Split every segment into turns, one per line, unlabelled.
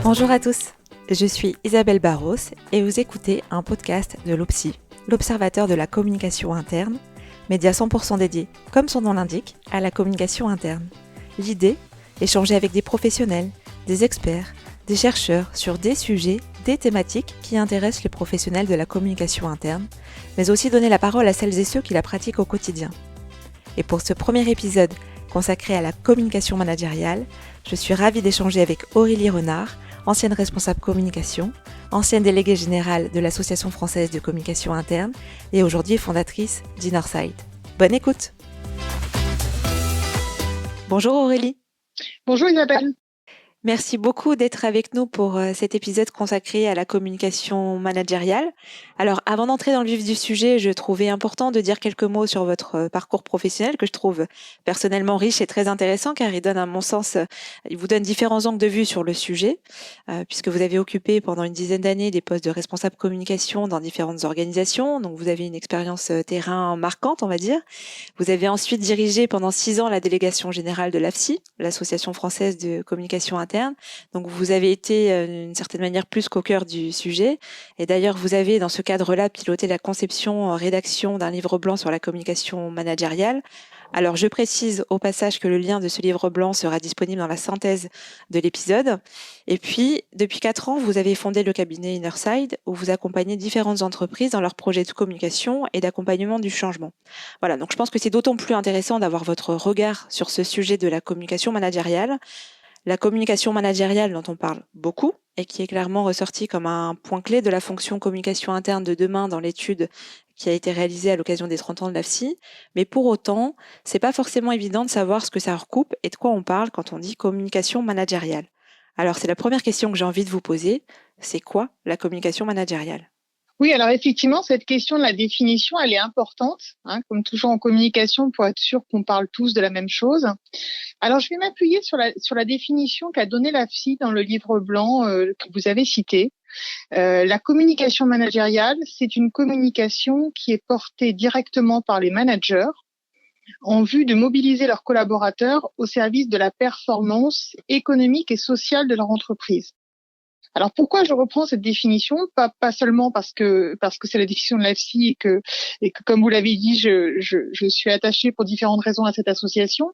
Bonjour à tous, je suis Isabelle Barros et vous écoutez un podcast de l'OPSI, l'Observateur de la communication interne, média 100% dédié, comme son nom l'indique, à la communication interne. L'idée, échanger avec des professionnels, des experts, des chercheurs sur des sujets, des thématiques qui intéressent les professionnels de la communication interne, mais aussi donner la parole à celles et ceux qui la pratiquent au quotidien. Et pour ce premier épisode consacré à la communication managériale, je suis ravie d'échanger avec Aurélie Renard, ancienne responsable communication, ancienne déléguée générale de l'Association française de communication interne et aujourd'hui fondatrice d'Innerside. Bonne écoute! Bonjour Aurélie.
Bonjour Isabelle.
Merci beaucoup d'être avec nous pour cet épisode consacré à la communication managériale. Alors, avant d'entrer dans le vif du sujet, je trouvais important de dire quelques mots sur votre parcours professionnel que je trouve personnellement riche et très intéressant car il donne, à mon sens, il vous donne différents angles de vue sur le sujet puisque vous avez occupé pendant une dizaine d'années des postes de responsable communication dans différentes organisations. Donc, vous avez une expérience terrain marquante, on va dire. Vous avez ensuite dirigé pendant 6 ans la délégation générale de l'AFSI, l'Association française de communication interne. Donc vous avez été d'une certaine manière plus qu'au cœur du sujet. Et d'ailleurs, vous avez dans ce cadre-là piloté la conception, rédaction d'un livre blanc sur la communication managériale. Alors je précise au passage que le lien de ce livre blanc sera disponible dans la synthèse de l'épisode. Et puis, depuis 4 ans, vous avez fondé le cabinet Innerside où vous accompagnez différentes entreprises dans leurs projets de communication et d'accompagnement du changement. Voilà, donc je pense que c'est d'autant plus intéressant d'avoir votre regard sur ce sujet de la communication managériale. La communication managériale dont on parle beaucoup et qui est clairement ressortie comme un point clé de la fonction communication interne de demain dans l'étude qui a été réalisée à l'occasion des 30 ans de l'AFSI. Mais pour autant, c'est pas forcément évident de savoir ce que ça recoupe et de quoi on parle quand on dit communication managériale. Alors c'est la première question que j'ai envie de vous poser. C'est quoi la communication managériale ?
Oui, alors effectivement, cette question de la définition, elle est importante, comme toujours en communication, pour être sûr qu'on parle tous de la même chose. Alors, je vais m'appuyer sur la définition qu'a donnée l'AFSI dans le livre blanc que vous avez cité. La communication managériale, c'est une communication qui est portée directement par les managers en vue de mobiliser leurs collaborateurs au service de la performance économique et sociale de leur entreprise. Alors pourquoi je reprends cette définition ? Pas seulement parce que c'est la définition de l'AFSI et que comme vous l'avez dit, je suis attachée pour différentes raisons à cette association,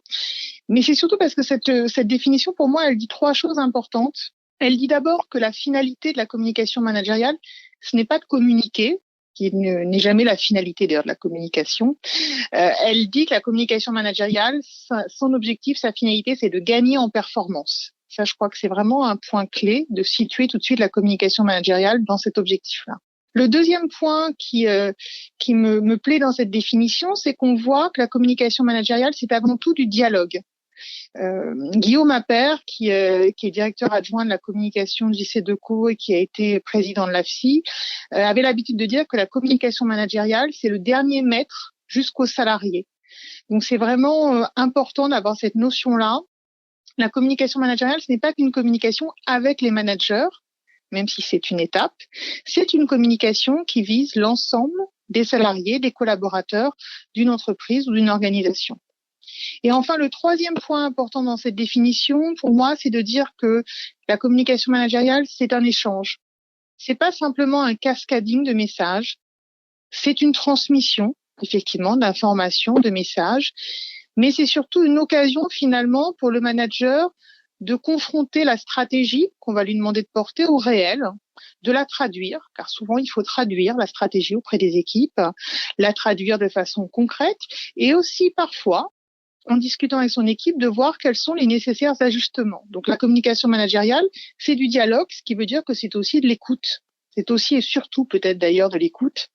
mais c'est surtout parce que cette définition, pour moi, elle dit 3 choses importantes. Elle dit d'abord que la finalité de la communication managériale, ce n'est pas de communiquer, qui n'est jamais la finalité d'ailleurs de la communication. Elle dit que la communication managériale, son objectif, sa finalité, c'est de gagner en performance. Ça, je crois que c'est vraiment un point clé de situer tout de suite la communication managériale dans cet objectif-là. Le deuxième point qui me plaît dans cette définition, c'est qu'on voit que la communication managériale, c'est avant tout du dialogue. Guillaume Appert, qui est directeur adjoint de la communication de JC-Decaux et qui a été président de l'AFSI, avait l'habitude de dire que la communication managériale, c'est le dernier maître jusqu'aux salariés. Donc, c'est vraiment important d'avoir cette notion-là. La communication managériale, ce n'est pas qu'une communication avec les managers, même si c'est une étape. C'est une communication qui vise l'ensemble des salariés, des collaborateurs d'une entreprise ou d'une organisation. Et enfin, le troisième point important dans cette définition, pour moi, c'est de dire que la communication managériale, c'est un échange. C'est pas simplement un cascading de messages. C'est une transmission, effectivement, d'informations, de messages. Mais c'est surtout une occasion, finalement, pour le manager de confronter la stratégie qu'on va lui demander de porter au réel, de la traduire, car souvent il faut traduire la stratégie auprès des équipes, la traduire de façon concrète, et aussi parfois, en discutant avec son équipe, de voir quels sont les nécessaires ajustements. Donc la communication managériale, c'est du dialogue, ce qui veut dire que c'est aussi de l'écoute. C'est aussi et surtout peut-être d'ailleurs de l'écoute.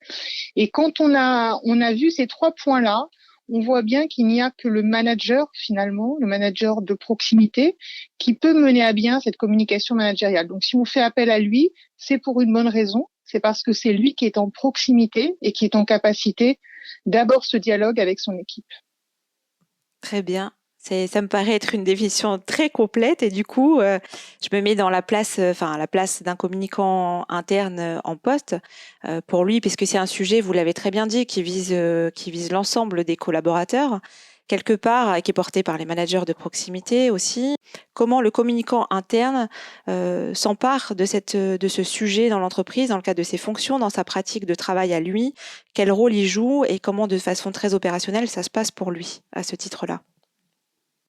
Et quand on a vu ces 3 points-là, on voit bien qu'il n'y a que le manager, finalement, le manager de proximité, qui peut mener à bien cette communication managériale. Donc, si on fait appel à lui, c'est pour une bonne raison. C'est parce que c'est lui qui est en proximité et qui est en capacité d'abord ce dialogue avec son équipe.
Très bien. Ça me paraît être une définition très complète et du coup, je me mets dans la place d'un communicant interne en poste pour lui, puisque c'est un sujet, vous l'avez très bien dit, qui vise l'ensemble des collaborateurs. quelque part, qui est porté par les managers de proximité aussi. Comment le communicant interne s'empare de ce sujet dans l'entreprise, dans le cadre de ses fonctions, dans sa pratique de travail à lui, quel rôle il joue et comment de façon très opérationnelle ça se passe pour lui à ce titre-là.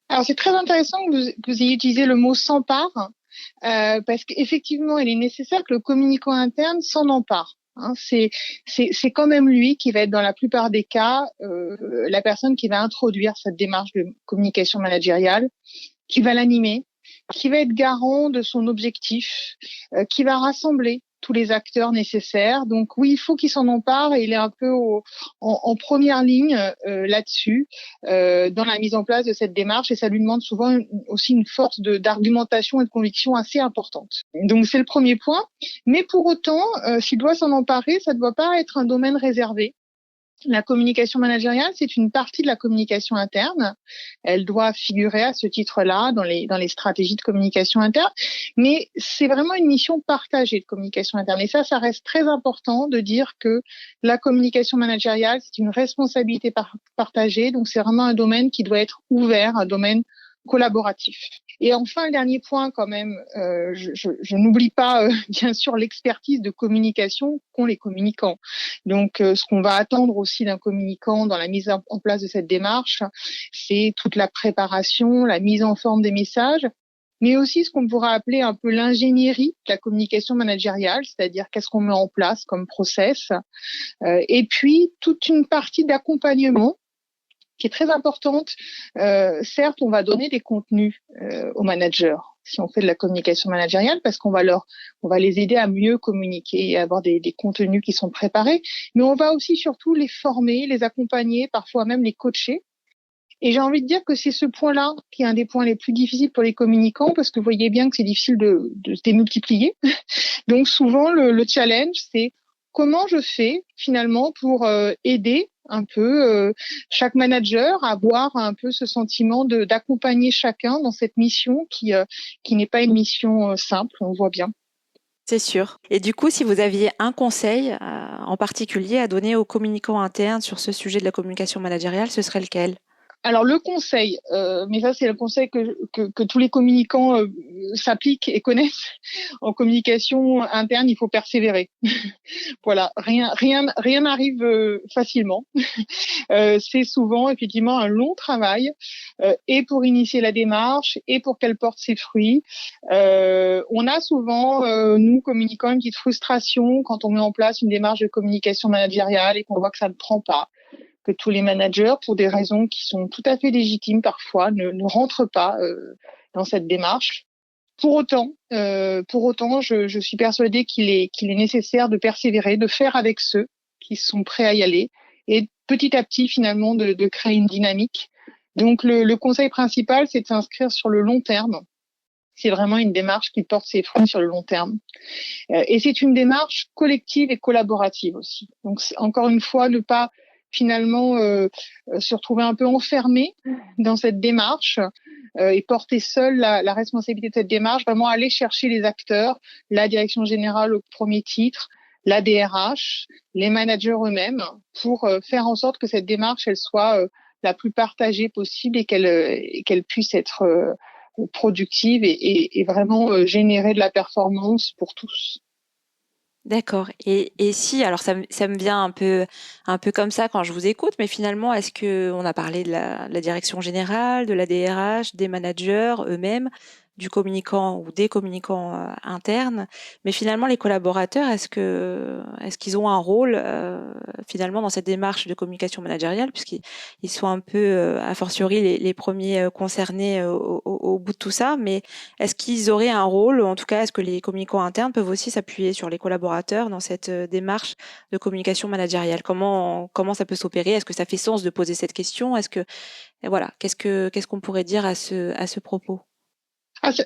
Alors c'est très intéressant que vous ayez utilisé le mot s'empare, parce qu'effectivement, il est nécessaire que le communicant interne s'en empare. C'est quand même lui qui va être dans la plupart des cas la personne qui va introduire cette démarche de communication managériale, qui va l'animer, qui va être garant de son objectif, qui va rassembler tous les acteurs nécessaires. Donc oui, il faut qu'il s'en empare et il est un peu en première ligne là-dessus, dans la mise en place de cette démarche, et ça lui demande souvent aussi une force d'argumentation et de conviction assez importante. Donc c'est le premier point. Mais pour autant, s'il doit s'en emparer, ça ne doit pas être un domaine réservé. La communication managériale, c'est une partie de la communication interne. Elle doit figurer à ce titre-là dans les stratégies de communication interne. Mais c'est vraiment une mission partagée de communication interne. Et ça reste très important de dire que la communication managériale, c'est une responsabilité partagée. Donc, c'est vraiment un domaine qui doit être ouvert, un domaine collaboratif. Et enfin, le dernier point quand même, je n'oublie pas bien sûr l'expertise de communication qu'ont les communicants. Donc ce qu'on va attendre aussi d'un communicant dans la mise en place de cette démarche, c'est toute la préparation, la mise en forme des messages, mais aussi ce qu'on pourra appeler un peu l'ingénierie de la communication managériale, c'est-à-dire qu'est-ce qu'on met en place comme process, et puis toute une partie d'accompagnement qui est très importante. Certes, on va donner des contenus aux managers si on fait de la communication managériale, parce qu'on va les aider à mieux communiquer et à avoir des contenus qui sont préparés, mais on va aussi surtout les former, les accompagner, parfois même les coacher. Et j'ai envie de dire que c'est ce point-là qui est un des points les plus difficiles pour les communicants, parce que vous voyez bien que c'est difficile de se démultiplier. Donc souvent, le challenge, c'est comment je fais finalement pour aider un peu chaque manager à avoir un peu ce sentiment d'accompagner chacun dans cette mission qui n'est pas une mission simple, on voit bien.
C'est sûr. Et du coup, si vous aviez un conseil en particulier à donner aux communicants internes sur ce sujet de la communication managériale, ce serait lequel ?
Alors le conseil, mais ça c'est le conseil que tous les communicants s'appliquent et connaissent. En communication interne, il faut persévérer. Voilà, rien n'arrive facilement. C'est souvent effectivement un long travail, et pour initier la démarche et pour qu'elle porte ses fruits. On a souvent, nous communicants, une petite frustration quand on met en place une démarche de communication managériale et qu'on voit que ça ne prend pas, que tous les managers, pour des raisons qui sont tout à fait légitimes parfois, ne rentrent pas dans cette démarche. Pour autant, je suis persuadée qu'il est nécessaire de persévérer, de faire avec ceux qui sont prêts à y aller, et petit à petit finalement de créer une dynamique. Donc le conseil principal, c'est de s'inscrire sur le long terme. C'est vraiment une démarche qui porte ses fruits sur le long terme. Et c'est une démarche collective et collaborative aussi. Donc encore une fois, ne pas finalement se retrouver un peu enfermé dans cette démarche et porter seul la responsabilité de cette démarche, vraiment aller chercher les acteurs, la direction générale au premier titre, la DRH, les managers eux-mêmes, pour faire en sorte que cette démarche elle soit la plus partagée possible et qu'elle puisse être productive et vraiment générer de la performance pour tous.
D'accord. Et si, alors ça me vient un peu comme ça quand je vous écoute, mais finalement, est-ce qu'on a parlé de la direction générale, de la DRH, des managers eux-mêmes, du communicant ou des communicants internes, mais finalement les collaborateurs, est-ce qu'ils ont un rôle finalement dans cette démarche de communication managériale, puisqu'ils sont un peu a fortiori les premiers concernés au bout de tout ça, mais est-ce qu'ils auraient un rôle, ou en tout cas est-ce que les communicants internes peuvent aussi s'appuyer sur les collaborateurs dans cette démarche de communication managériale? Comment ça peut s'opérer? Est-ce que ça fait sens de poser cette question? Voilà, qu'est-ce qu'on pourrait dire à ce propos?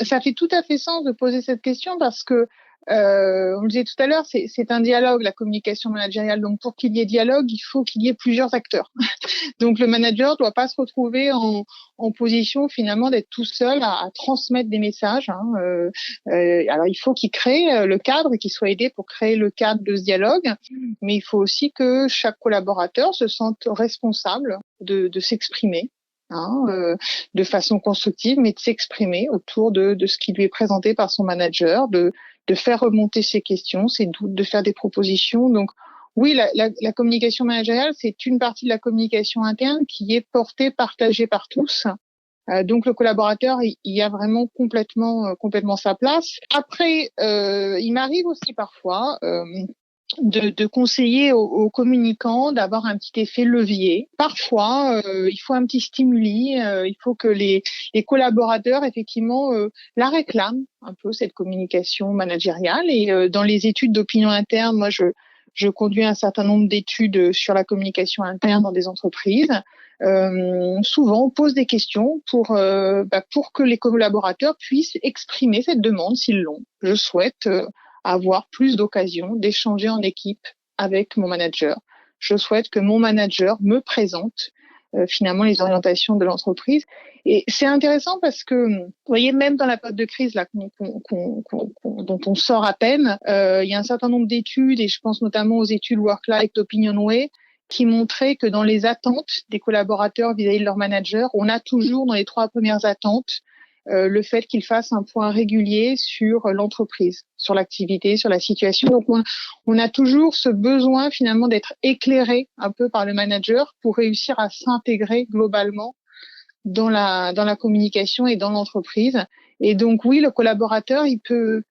Ça fait tout à fait sens de poser cette question parce que, on le disait tout à l'heure, c'est un dialogue, la communication managériale. Donc, pour qu'il y ait dialogue, il faut qu'il y ait plusieurs acteurs. Donc, le manager ne doit pas se retrouver en position finalement d'être tout seul à transmettre des messages. Alors, il faut qu'il crée le cadre et qu'il soit aidé pour créer le cadre de ce dialogue. Mais il faut aussi que chaque collaborateur se sente responsable de s'exprimer. de façon constructive, mais de s'exprimer autour de ce qui lui est présenté par son manager, de faire remonter ses questions, ses doutes, de faire des propositions. Donc, oui, la communication managériale, c'est une partie de la communication interne qui est portée, partagée par tous. Donc le collaborateur, il y a vraiment complètement sa place. Après, il m'arrive aussi parfois de conseiller aux communicants d'avoir un petit effet levier. Parfois, il faut un petit stimuli, il faut que les collaborateurs, effectivement, la réclament un peu, cette communication managériale. Et dans les études d'opinion interne, moi, je conduis un certain nombre d'études sur la communication interne dans des entreprises. Souvent, on pose des questions pour que les collaborateurs puissent exprimer cette demande s'ils l'ont. Je souhaite avoir plus d'occasions d'échanger en équipe avec mon manager. Je souhaite que mon manager me présente finalement les orientations de l'entreprise. Et c'est intéressant parce que, vous voyez, même dans la période de crise là, dont on sort à peine, il y a un certain nombre d'études, et je pense notamment aux études Work-Life d'Opinionway, qui montraient que dans les attentes des collaborateurs vis-à-vis de leur manager, on a toujours dans les 3 premières attentes le fait qu'ils fassent un point régulier sur l'entreprise, sur l'activité, sur la situation. Donc, on a toujours ce besoin finalement d'être éclairé un peu par le manager pour réussir à s'intégrer globalement dans la communication et dans l'entreprise. Et donc, oui, le collaborateur, il peut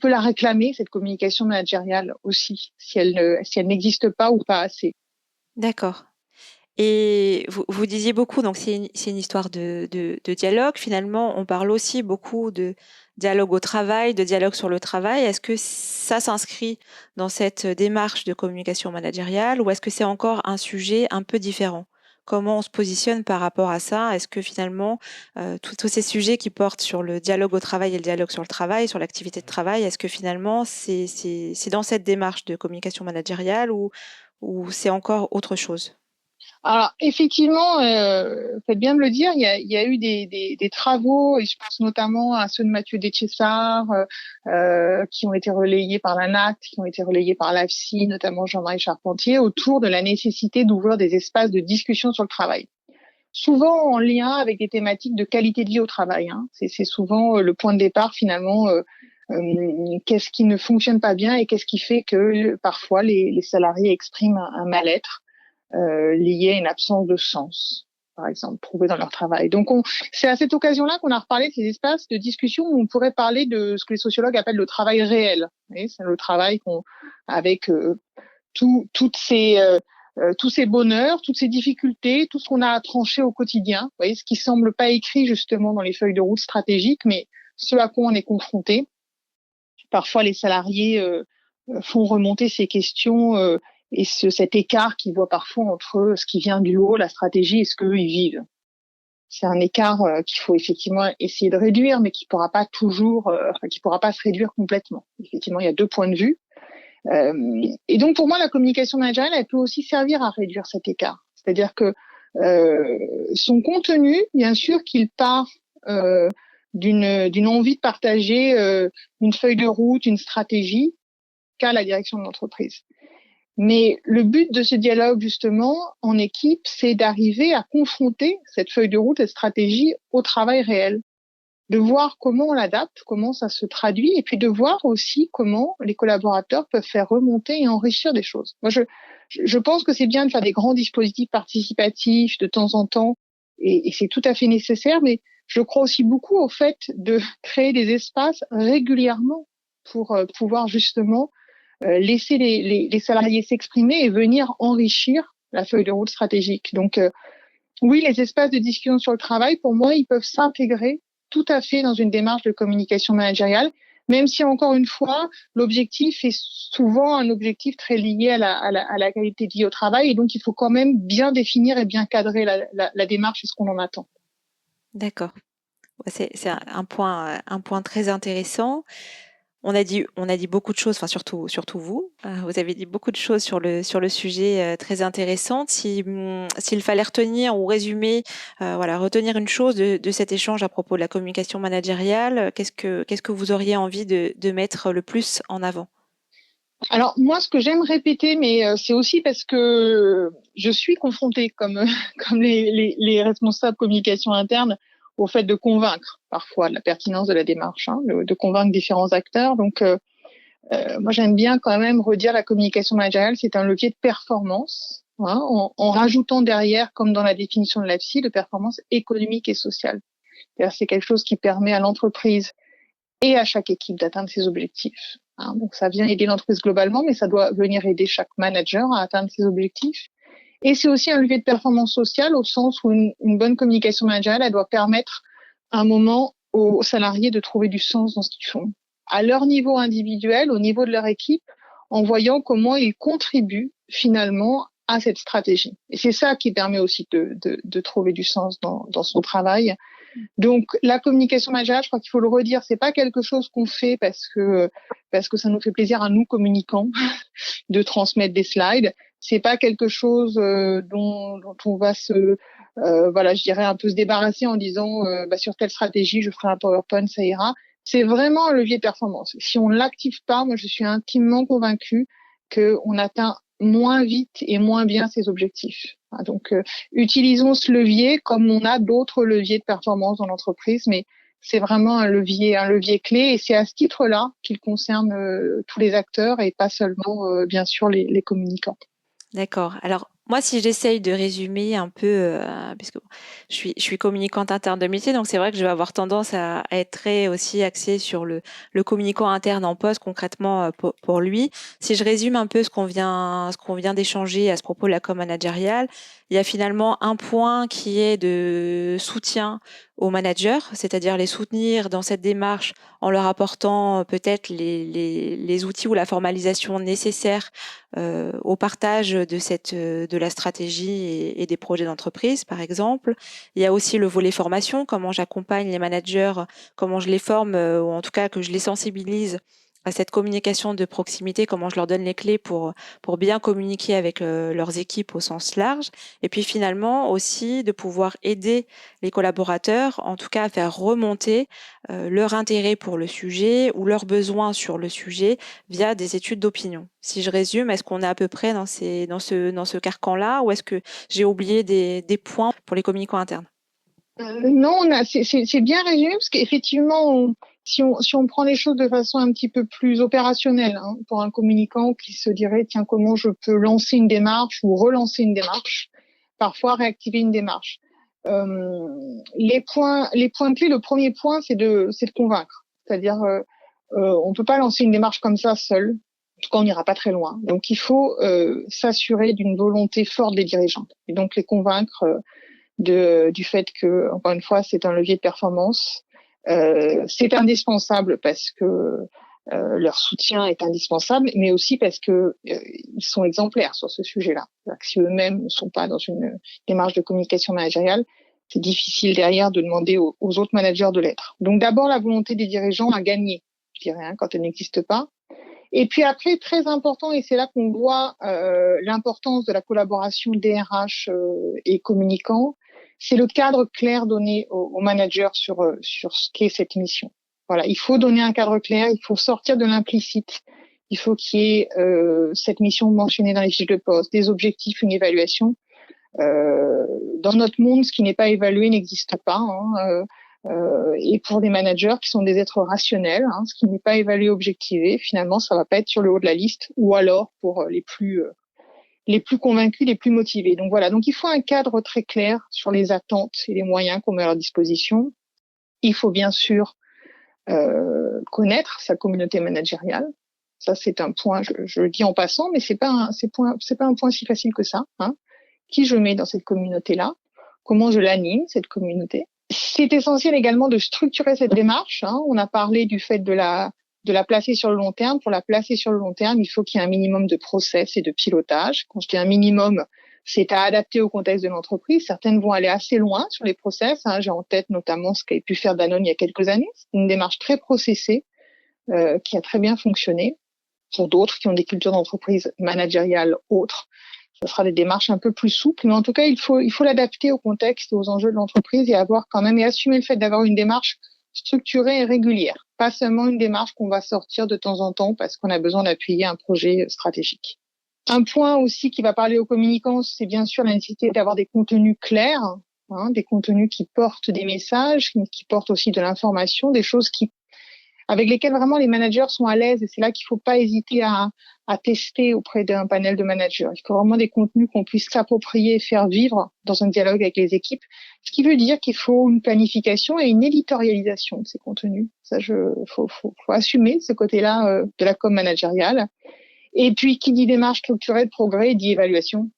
la réclamer, cette communication managériale aussi, si elle n'existe pas ou pas assez.
D'accord. Et vous disiez beaucoup, donc c'est une histoire de dialogue. Finalement, on parle aussi beaucoup de dialogue au travail, de dialogue sur le travail. Est-ce que ça s'inscrit dans cette démarche de communication managériale ou est-ce que c'est encore un sujet un peu différent? Comment on se positionne par rapport à ça? Est-ce que finalement, tous ces sujets qui portent sur le dialogue au travail et le dialogue sur le travail, sur l'activité de travail, est-ce que finalement c'est dans cette démarche de communication managériale ou c'est encore autre chose?
Alors effectivement, faites bien de le dire, il y a eu des travaux, et je pense notamment à ceux de Mathieu Deschessard, qui ont été relayés par la NAT, qui ont été relayés par l'AFSI, notamment Jean-Marie Charpentier, autour de la nécessité d'ouvrir des espaces de discussion sur le travail. Souvent en lien avec des thématiques de qualité de vie au travail. C'est souvent le point de départ finalement. Qu'est-ce qui ne fonctionne pas bien et qu'est-ce qui fait que parfois les salariés expriment un mal-être lié à une absence de sens, par exemple, trouvé dans leur travail. Donc, c'est à cette occasion-là qu'on a reparlé de ces espaces de discussion où on pourrait parler de ce que les sociologues appellent le travail réel. C'est le travail avec toutes tous ces bonheurs, toutes ces difficultés, tout ce qu'on a à trancher au quotidien. Vous voyez, ce qui semble pas écrit justement dans les feuilles de route stratégiques, mais ce à quoi on est confronté. Parfois, les salariés font remonter ces questions et cet écart qu'ils voient parfois entre ce qui vient du haut, la stratégie, et ce qu'eux, ils vivent. C'est un écart qu'il faut effectivement essayer de réduire, mais qui pourra pas qui pourra pas se réduire complètement. Effectivement, il y a 2 points de vue. Et donc, pour moi, la communication managériale, elle peut aussi servir à réduire cet écart. C'est-à-dire que son contenu, bien sûr qu'il part d'une envie de partager une feuille de route, une stratégie qu'a la direction de l'entreprise. Mais le but de ce dialogue, justement, en équipe, c'est d'arriver à confronter cette feuille de route, cette stratégie au travail réel, de voir comment on l'adapte, comment ça se traduit, et puis de voir aussi comment les collaborateurs peuvent faire remonter et enrichir des choses. Moi, je pense que c'est bien de faire des grands dispositifs participatifs de temps en temps, et c'est tout à fait nécessaire, mais je crois aussi beaucoup au fait de créer des espaces régulièrement pour pouvoir justement laisser les salariés s'exprimer et venir enrichir la feuille de route stratégique. Donc, oui, les espaces de discussion sur le travail, pour moi, ils peuvent s'intégrer tout à fait dans une démarche de communication managériale, même si, encore une fois, l'objectif est souvent un objectif très lié à la qualité de vie au travail. Et donc, il faut quand même bien définir et bien cadrer la démarche et ce qu'on en attend.
D'accord. C'est un point très intéressant. On a dit beaucoup de choses, enfin surtout vous. Vous avez dit beaucoup de choses sur le sujet très intéressantes. S'il fallait retenir ou résumer, retenir une chose de cet échange à propos de la communication managériale, qu'est-ce que vous auriez envie de mettre le plus en avant?
Alors moi, ce que j'aime répéter, mais c'est aussi parce que je suis confrontée, comme comme les responsables communication interne, au fait de convaincre parfois de la pertinence de la démarche, hein, de convaincre différents acteurs. Donc moi, j'aime bien quand même redire la communication managériale, c'est un levier de performance, hein, en rajoutant derrière, comme dans la définition de l'APSI, de performance économique et sociale. C'est-à-dire, c'est quelque chose qui permet à l'entreprise et à chaque équipe d'atteindre ses objectifs. Hein. Donc ça vient aider l'entreprise globalement, mais ça doit venir aider chaque manager à atteindre ses objectifs. Et c'est aussi un levier de performance sociale au sens où une bonne communication managériale, elle doit permettre à un moment aux salariés de trouver du sens dans ce qu'ils font, à leur niveau individuel, au niveau de leur équipe, en voyant comment ils contribuent finalement à cette stratégie. Et c'est ça qui permet aussi de trouver du sens dans son travail. Donc la communication managériale, je crois qu'il faut le redire, c'est pas quelque chose qu'on fait parce que ça nous fait plaisir à nous communicants de transmettre des slides. C'est pas quelque chose dont on va voilà, je dirais un peu se débarrasser en disant sur telle stratégie, je ferai un PowerPoint, ça ira. C'est vraiment un levier de performance. Si on l'active pas, moi je suis intimement convaincue qu'on atteint moins vite et moins bien ses objectifs. Donc utilisons ce levier comme on a d'autres leviers de performance dans l'entreprise, mais c'est vraiment un levier clé, et c'est à ce titre-là qu'il concerne tous les acteurs et pas seulement bien sûr les communicants.
D'accord. Alors, moi, si j'essaye de résumer un peu, puisque bon, je suis communicante interne de métier, donc c'est vrai que je vais avoir tendance à être très aussi axée sur le communicant interne en poste concrètement pour lui. Si je résume un peu ce qu'on vient d'échanger à ce propos de la com managériale, il y a finalement un point qui est de soutien aux managers, c'est-à-dire les soutenir dans cette démarche en leur apportant peut-être les outils ou la formalisation nécessaires au partage de la stratégie et des projets d'entreprise, par exemple. Il y a aussi le volet formation, comment j'accompagne les managers, comment je les forme, ou en tout cas que je les sensibilise à cette communication de proximité, comment je leur donne les clés pour bien communiquer avec leurs équipes au sens large. Et puis finalement aussi de pouvoir aider les collaborateurs, en tout cas à faire remonter leur intérêt pour le sujet ou leurs besoins sur le sujet via des études d'opinion. Si je résume, est-ce qu'on est à peu près dans ce carcan-là, ou est-ce que j'ai oublié des points pour les communicants internes?
Non, c'est bien résumé parce qu'effectivement, si on prend les choses de façon un petit peu plus opérationnelle, hein, pour un communicant qui se dirait tiens, comment je peux lancer une démarche ou relancer une démarche, parfois réactiver une démarche. Les points clés, le premier point, c'est de convaincre. C'est-à-dire, on peut pas lancer une démarche comme ça seul. En tout cas, on n'ira pas très loin. Donc, il faut s'assurer d'une volonté forte des dirigeants et donc les convaincre du fait que, encore une fois, c'est un levier de performance. C'est indispensable parce que leur soutien est indispensable, mais aussi parce que ils sont exemplaires sur ce sujet-là. C'est-à-dire que si eux-mêmes ne sont pas dans une démarche de communication managériale, c'est difficile derrière de demander aux autres managers de l'être. Donc d'abord la volonté des dirigeants à gagner, je dirais, hein, quand elle n'existe pas. Et puis après, très important, et c'est là qu'on voit l'importance de la collaboration DRH et communicants, c'est le cadre clair donné aux managers sur ce qu'est cette mission. Voilà, il faut donner un cadre clair, il faut sortir de l'implicite, il faut qu'il y ait cette mission mentionnée dans les fiches de poste, des objectifs, une évaluation. Dans notre monde, ce qui n'est pas évalué n'existe pas. Hein, et pour des managers qui sont des êtres rationnels, hein, ce qui n'est pas évalué, objectivé, finalement, ça va pas être sur le haut de la liste, ou alors pour les plus convaincus, les plus motivés. Donc voilà, donc il faut un cadre très clair sur les attentes et les moyens qu'on met à leur disposition. Il faut bien sûr connaître sa communauté managériale. Ça, c'est un point, je le dis en passant, mais c'est pas un point si facile que ça. Hein. Qui je mets dans cette communauté-là? Comment je l'anime, cette communauté? C'est essentiel également de structurer cette démarche. Hein. On a parlé du fait de la placer sur le long terme. Pour la placer sur le long terme, il faut qu'il y ait un minimum de process et de pilotage. Quand je dis un minimum, c'est à adapter au contexte de l'entreprise. Certaines vont aller assez loin sur les process. Hein. J'ai en tête notamment ce qu'avait pu faire Danone il y a quelques années. C'est une démarche très processée qui a très bien fonctionné. Pour d'autres qui ont des cultures d'entreprise managériales autres, ce sera des démarches un peu plus souples, mais en tout cas, il faut l'adapter au contexte et aux enjeux de l'entreprise et avoir quand même, et assumer le fait d'avoir une démarche structurée et régulière. pas seulement une démarche qu'on va sortir de temps en temps parce qu'on a besoin d'appuyer un projet stratégique. Un point aussi qui va parler aux communicants, c'est bien sûr la nécessité d'avoir des contenus clairs, des contenus qui portent des messages, qui portent aussi de l'information, des choses avec lesquelles vraiment les managers sont à l'aise. Et c'est là qu'il faut pas hésiter à tester auprès d'un panel de managers. Il faut vraiment des contenus qu'on puisse s'approprier et faire vivre dans un dialogue avec les équipes. Ce qui veut dire qu'il faut une planification et une éditorialisation de ces contenus. Ça, faut assumer ce côté-là de la com managériale. Et puis, qui dit démarche structurée de progrès, dit évaluation.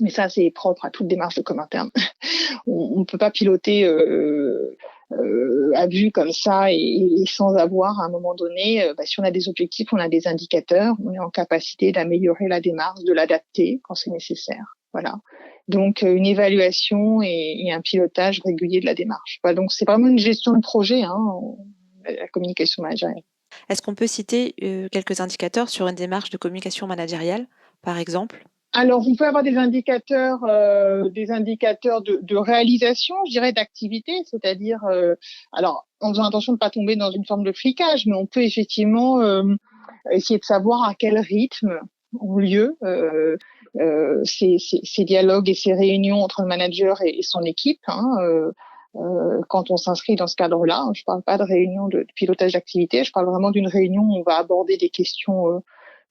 Mais ça, c'est propre à toute démarche de com interne. On ne peut pas piloter à vue comme ça et sans avoir, à un moment donné, si on a des objectifs, on a des indicateurs, on est en capacité d'améliorer la démarche, de l'adapter quand c'est nécessaire. Voilà. Donc, une évaluation et un pilotage régulier de la démarche. Voilà, donc, c'est vraiment une gestion de projet, la communication managériale.
Est-ce qu'on peut citer quelques indicateurs sur une démarche de communication managériale, par exemple ?
Alors, on peut avoir des indicateurs de réalisation, je dirais, d'activité, c'est-à-dire, alors, en faisant attention de ne pas tomber dans une forme de flicage, mais on peut effectivement essayer de savoir à quel rythme ont lieu ces dialogues et ces réunions entre le manager et son équipe. Quand on s'inscrit dans ce cadre-là, je ne parle pas de réunion de pilotage d'activité, je parle vraiment d'une réunion où on va aborder des questions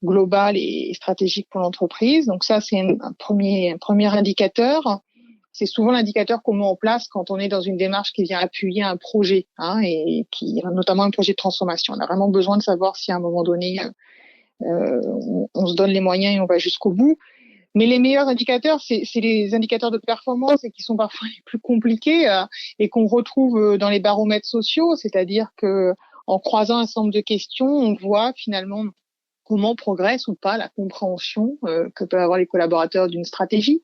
global et stratégique pour l'entreprise. Donc ça, c'est un premier indicateur. C'est souvent l'indicateur qu'on met en place quand on est dans une démarche qui vient appuyer un projet, et qui notamment un projet de transformation. On a vraiment besoin de savoir si à un moment donné, on se donne les moyens et on va jusqu'au bout. Mais les meilleurs indicateurs, c'est les indicateurs de performance et qui sont parfois les plus compliqués et qu'on retrouve dans les baromètres sociaux, c'est-à-dire que en croisant un certain nombre de questions, on voit finalement comment progresse ou pas la compréhension que peuvent avoir les collaborateurs d'une stratégie,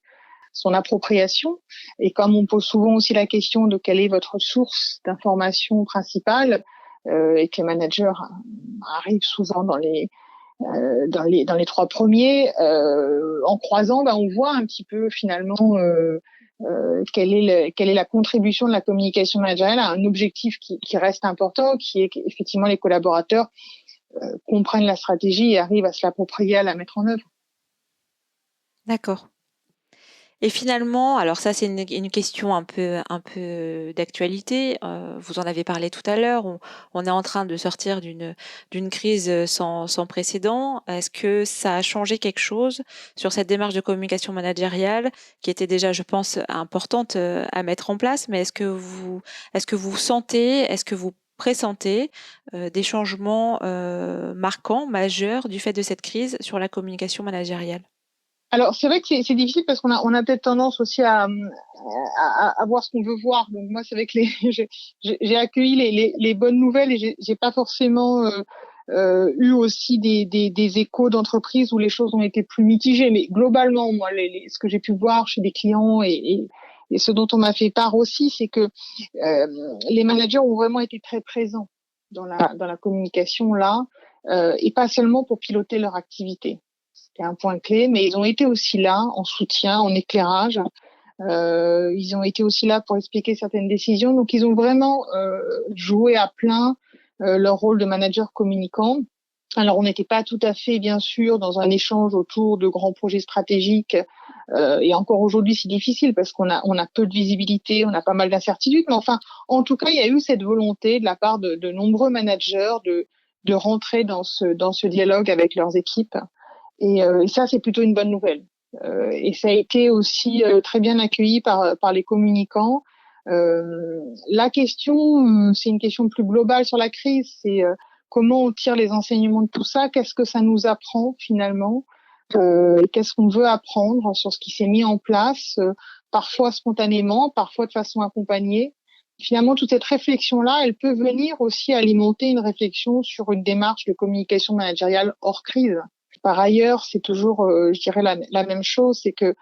son appropriation. Et comme on pose souvent aussi la question de quelle est votre source d'information principale, et que les managers arrivent souvent dans les trois premiers, en croisant, on voit un petit peu finalement quelle est la contribution de la communication managériale à un objectif qui reste important, qui est qu'effectivement les collaborateurs comprennent la stratégie et arrivent à se l'approprier, à la mettre en œuvre.
D'accord. Et finalement, alors ça c'est une question un peu d'actualité. Vous en avez parlé tout à l'heure. On est en train de sortir d'une crise sans précédent. Est-ce que ça a changé quelque chose sur cette démarche de communication managériale qui était déjà, je pense, importante à mettre en place, mais est-ce que vous sentez, est-ce que vous pressentez des changements marquants, majeurs du fait de cette crise sur la communication managériale?
Alors, c'est vrai que c'est difficile parce qu'on a peut-être tendance aussi à voir ce qu'on veut voir. Donc, moi, c'est vrai que j'ai accueilli les bonnes nouvelles et j'ai pas forcément eu aussi des échos d'entreprises où les choses ont été plus mitigées. Mais globalement, moi, ce que j'ai pu voir chez des clients et ce dont on m'a fait part aussi, c'est que les managers ont vraiment été très présents dans la communication là, et pas seulement pour piloter leur activité. C'était un point clé, mais ils ont été aussi là en soutien, en éclairage. Ils ont été aussi là pour expliquer certaines décisions. Donc, ils ont vraiment joué à plein leur rôle de manager communicant. Alors, on n'était pas tout à fait, bien sûr, dans un échange autour de grands projets stratégiques. Et encore aujourd'hui, c'est difficile parce qu'on a peu de visibilité, on a pas mal d'incertitudes. Mais enfin, en tout cas, il y a eu cette volonté de la part de nombreux managers de rentrer dans ce dialogue avec leurs équipes. Et ça, c'est plutôt une bonne nouvelle. Et ça a été aussi très bien accueilli par les communicants. La question, c'est une question plus globale sur la crise, c'est comment on tire les enseignements de tout ça, qu'est-ce que ça nous apprend finalement, qu'est-ce qu'on veut apprendre sur ce qui s'est mis en place, parfois spontanément, parfois de façon accompagnée. Finalement, toute cette réflexion-là, elle peut venir aussi alimenter une réflexion sur une démarche de communication managériale hors crise. Par ailleurs, c'est toujours, je dirais, la même chose, c'est que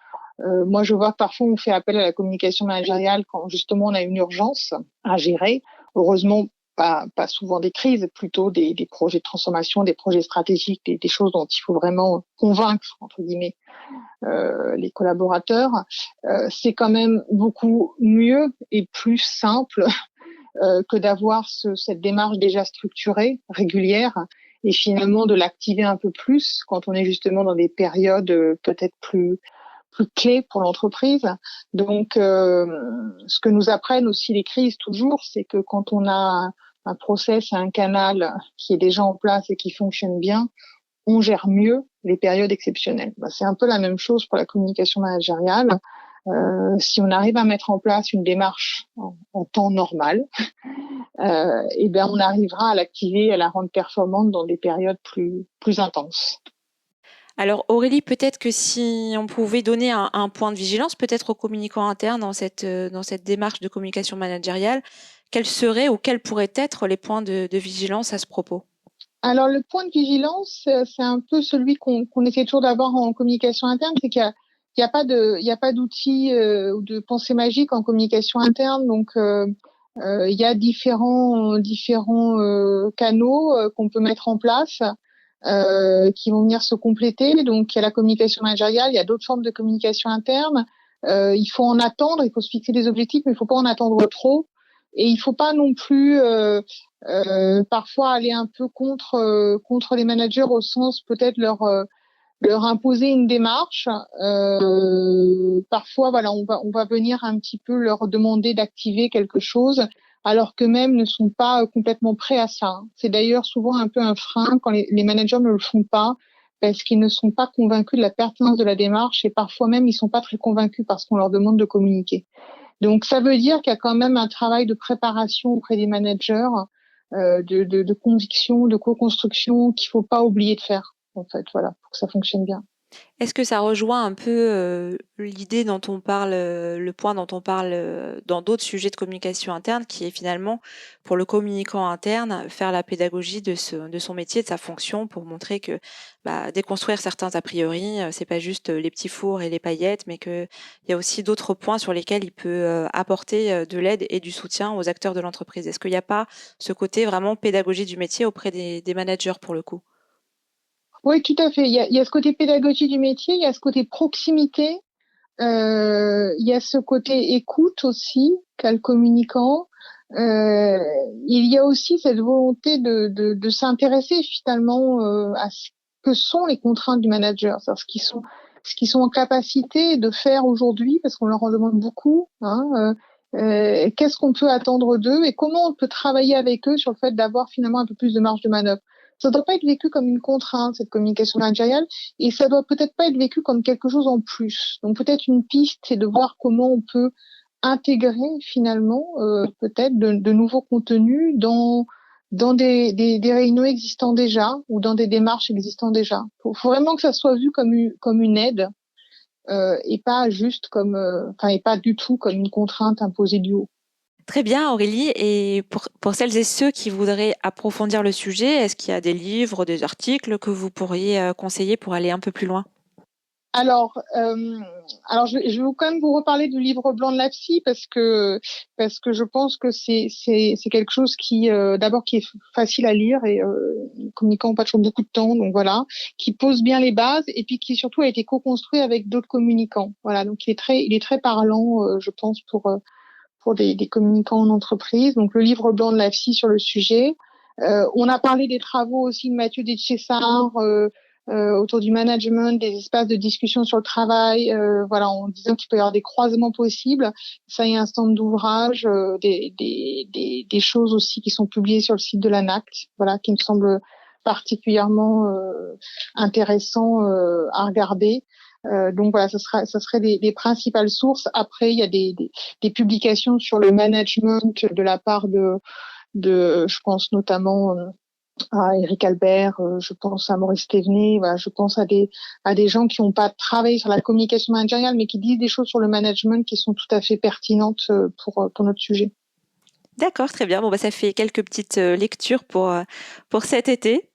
moi, je vois que parfois on fait appel à la communication managériale quand justement on a une urgence à gérer. Heureusement, pas souvent des crises, plutôt des projets de transformation, des projets stratégiques, des choses dont il faut vraiment convaincre, entre guillemets, les collaborateurs. C'est quand même beaucoup mieux et plus simple que d'avoir cette démarche déjà structurée, régulière, et finalement de l'activer un peu plus quand on est justement dans des périodes peut-être plus clés pour l'entreprise. Donc, ce que nous apprennent aussi les crises toujours, c'est que quand on a un process, un canal qui est déjà en place et qui fonctionne bien, on gère mieux les périodes exceptionnelles. C'est un peu la même chose pour la communication managériale. Si on arrive à mettre en place une démarche en temps normal, et ben on arrivera à l'activer, à la rendre performante dans des périodes plus intenses.
Alors Aurélie, peut-être que si on pouvait donner un point de vigilance, peut-être aux communicants internes dans cette démarche de communication managériale, quels seraient ou quels pourraient être les points de vigilance à ce propos?
Alors le point de vigilance, c'est un peu celui qu'on essaie toujours d'avoir en communication interne, c'est qu'il y a pas d'outils ou de pensée magique en communication interne, donc il y a différents canaux qu'on peut mettre en place qui vont venir se compléter. Donc il y a la communication managériale, il y a d'autres formes de communication interne. Il faut en attendre, il faut se fixer des objectifs, mais il faut pas en attendre trop. Et il faut pas non plus parfois aller un peu contre les managers au sens peut-être leur imposer une démarche. Parfois, voilà, on va venir un petit peu leur demander d'activer quelque chose, alors qu'eux-mêmes ne sont pas complètement prêts à ça. C'est d'ailleurs souvent un peu un frein quand les managers ne le font pas, parce qu'ils ne sont pas convaincus de la pertinence de la démarche et parfois même ils sont pas très convaincus parce qu'on leur demande de communiquer. Donc ça veut dire qu'il y a quand même un travail de préparation auprès des managers, de conviction, de co-construction qu'il faut pas oublier de faire, en fait, voilà, pour que ça fonctionne bien.
Est-ce que ça rejoint un peu l'idée dont on parle, le point dont on parle dans d'autres sujets de communication interne, qui est finalement pour le communicant interne, faire la pédagogie de son métier, de sa fonction, pour montrer que déconstruire certains a priori, c'est pas juste les petits fours et les paillettes, mais qu'il y a aussi d'autres points sur lesquels il peut apporter de l'aide et du soutien aux acteurs de l'entreprise. Est-ce qu'il n'y a pas ce côté vraiment pédagogie du métier auprès des managers pour le coup?
Oui, tout à fait. Il y a ce côté pédagogie du métier, il y a ce côté proximité, il y a ce côté écoute aussi qu'a le communicant. Il y a aussi cette volonté de s'intéresser finalement à ce que sont les contraintes du manager, c'est-à-dire ce qu'ils sont en capacité de faire aujourd'hui, parce qu'on leur en demande beaucoup. Qu'est-ce qu'on peut attendre d'eux et comment on peut travailler avec eux sur le fait d'avoir finalement un peu plus de marge de manœuvre. Ça ne doit pas être vécu comme une contrainte, cette communication managériale, et ça doit peut-être pas être vécu comme quelque chose en plus. Donc peut-être une piste, c'est de voir comment on peut intégrer finalement peut-être de nouveaux contenus dans des réunions existantes déjà ou dans des démarches existantes déjà. Faut vraiment que ça soit vu comme une aide et pas juste et pas du tout comme une contrainte imposée du haut.
Très bien, Aurélie. Et pour celles et ceux qui voudraient approfondir le sujet, est-ce qu'il y a des livres, des articles que vous pourriez conseiller pour aller un peu plus loin?
Alors, je vais quand même vous reparler du livre blanc de l'AFSI parce que je pense que c'est quelque chose qui d'abord qui est facile à lire et les communicants n'ont pas toujours beaucoup de temps, donc voilà, qui pose bien les bases et puis qui surtout a été co-construit avec d'autres communicants. Voilà, donc il est très parlant, je pense pour des communicants en entreprise. Donc le livre blanc de l'AFSI sur le sujet. On a parlé des travaux aussi de Mathieu Deschessard autour du management, des espaces de discussion sur le travail, voilà, en disant qu'il peut y avoir des croisements possibles. Ça, il y a un certain nombre d'ouvrages, des choses aussi qui sont publiées sur le site de l'ANACT, voilà, qui me semblent particulièrement intéressants à regarder. Donc voilà, ça serait des principales sources. Après, il y a des publications sur le management de la part je pense notamment à Eric Albert, je pense à Maurice Thévenet, voilà, je pense à des gens qui n'ont pas travaillé sur la communication managériale, mais qui disent des choses sur le management qui sont tout à fait pertinentes pour notre sujet.
D'accord, très bien. Bon, ça fait quelques petites lectures pour cet été.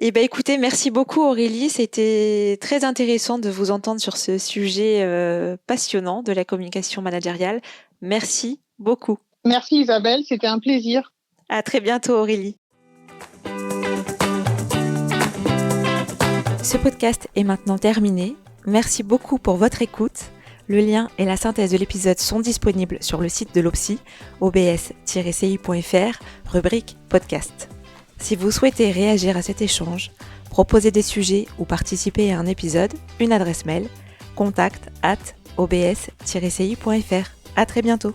Et écoutez, merci beaucoup Aurélie. C'était très intéressant de vous entendre sur ce sujet passionnant de la communication managériale. Merci beaucoup.
Merci Isabelle, c'était un plaisir.
À très bientôt Aurélie. Ce podcast est maintenant terminé. Merci beaucoup pour votre écoute. Le lien et la synthèse de l'épisode sont disponibles sur le site de l'OPSI, obs-ci.fr, rubrique podcast. Si vous souhaitez réagir à cet échange, proposer des sujets ou participer à un épisode, une adresse mail, contact@obs-ci.fr. À très bientôt.